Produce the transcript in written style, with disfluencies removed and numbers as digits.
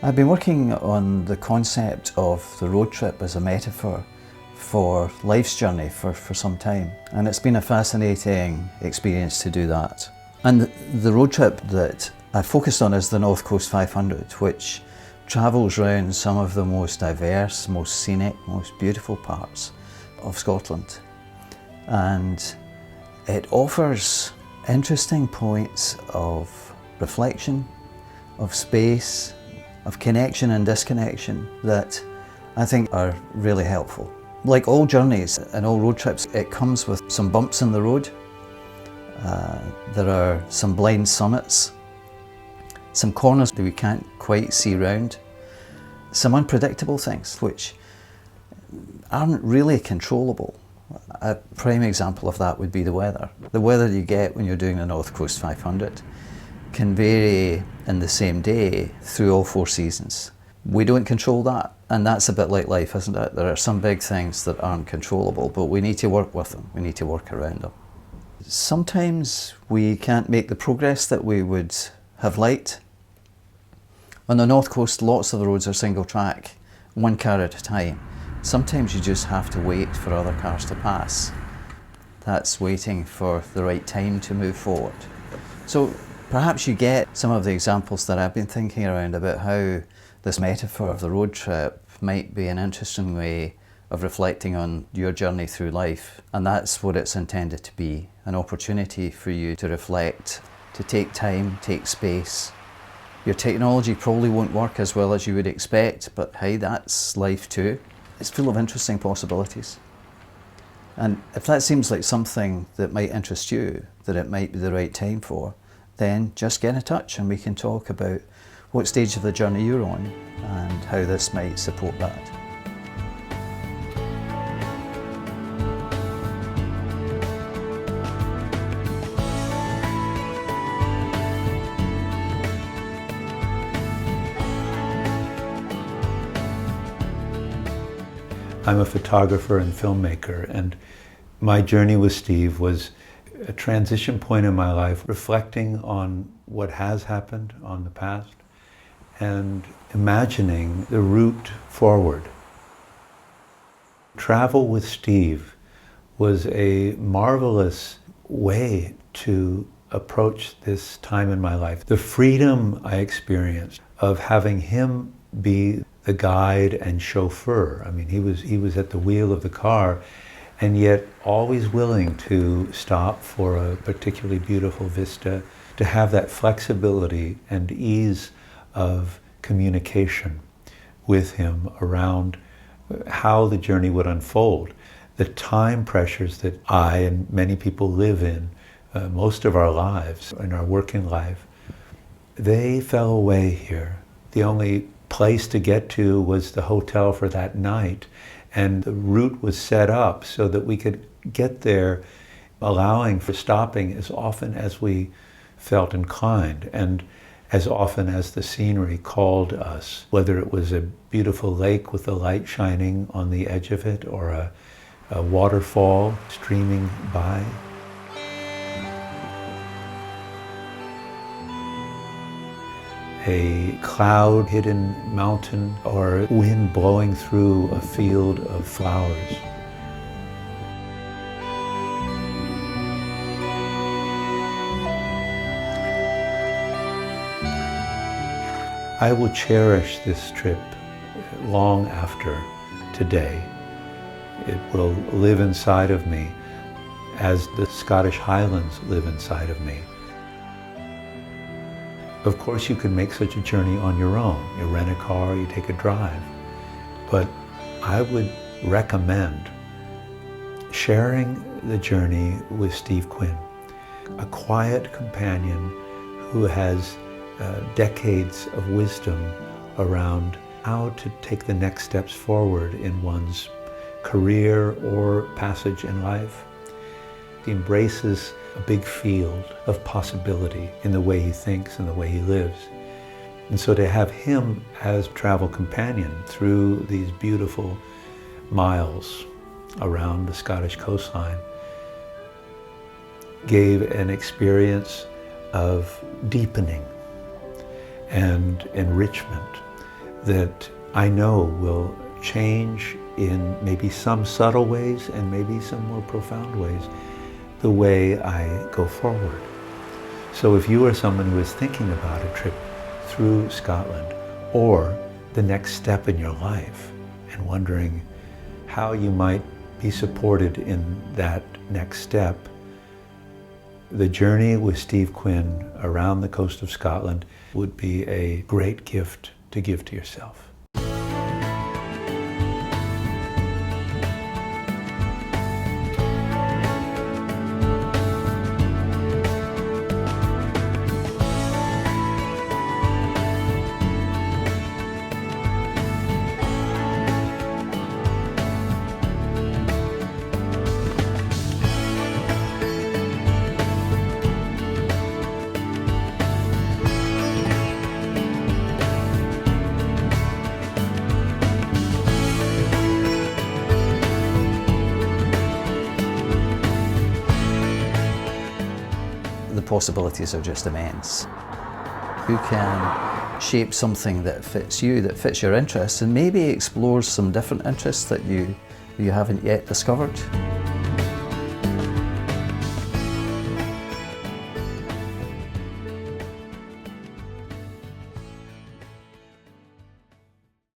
I've been working on the concept of the road trip as a metaphor for life's journey for some time, and it's been a fascinating experience to do that. And the road trip that I focused on is the North Coast 500, which travels around some of the most diverse, most scenic, most beautiful parts of Scotland. And it offers interesting points of reflection, of space, of connection and disconnection that I think are really helpful. Like all journeys and all road trips, it comes with some bumps in the road. There are some blind summits, some corners that we can't quite see round, some unpredictable things which aren't really controllable. A prime example of that would be the weather. The weather you get when you're doing the North Coast 500 can vary in the same day through all 4 seasons. We don't control that, and that's a bit like life, isn't it? There are some big things that aren't controllable, but we need to work with them, we need to work around them. Sometimes we can't make the progress that we would have liked. On the North Coast, lots of the roads are single track, 1 car at a time. Sometimes you just have to wait for other cars to pass. That's waiting for the right time to move forward. So perhaps you get some of the examples that I've been thinking around about how this metaphor of the road trip might be an interesting way of reflecting on your journey through life. And that's what it's intended to be, an opportunity for you to reflect, to take time, take space. Your technology probably won't work as well as you would expect, but hey, that's life too. It's full of interesting possibilities. And if that seems like something that might interest you, that it might be the right time for, then just get in touch and we can talk about what stage of the journey you're on and how this might support that. I'm a photographer and filmmaker, and my journey with Steve was a transition point in my life, reflecting on what has happened on the past and imagining the route forward. Travel with Steve was a marvelous way to approach this time in my life. The freedom I experienced of having him be the guide and chauffeur. I mean, he was at the wheel of the car, and yet always willing to stop for a particularly beautiful vista, to have that flexibility and ease of communication with him around how the journey would unfold. The time pressures that I and many people live in most of our lives, in our working life, they fell away here. The only place to get to was the hotel for that night, and the route was set up so that we could get there, allowing for stopping as often as we felt inclined and as often as the scenery called us, whether it was a beautiful lake with the light shining on the edge of it or a waterfall streaming by. A cloud-hidden mountain or wind blowing through a field of flowers. I will cherish this trip long after today. It will live inside of me as the Scottish Highlands live inside of me. Of course, you can make such a journey on your own. You rent a car, you take a drive. But I would recommend sharing the journey with Steve Quinn, a quiet companion who has decades of wisdom around how to take the next steps forward in one's career or passage in life. He embraces a big field of possibility in the way he thinks and the way he lives. And so to have him as travel companion through these beautiful miles around the Scottish coastline gave an experience of deepening and enrichment that I know will change in maybe some subtle ways and maybe some more profound ways the way I go forward. So if you are someone who is thinking about a trip through Scotland or the next step in your life and wondering how you might be supported in that next step, the journey with Steve Quinn around the coast of Scotland would be a great gift to give to yourself. The possibilities are just immense. You can shape something that fits you, that fits your interests, and maybe explores some different interests that you haven't yet discovered.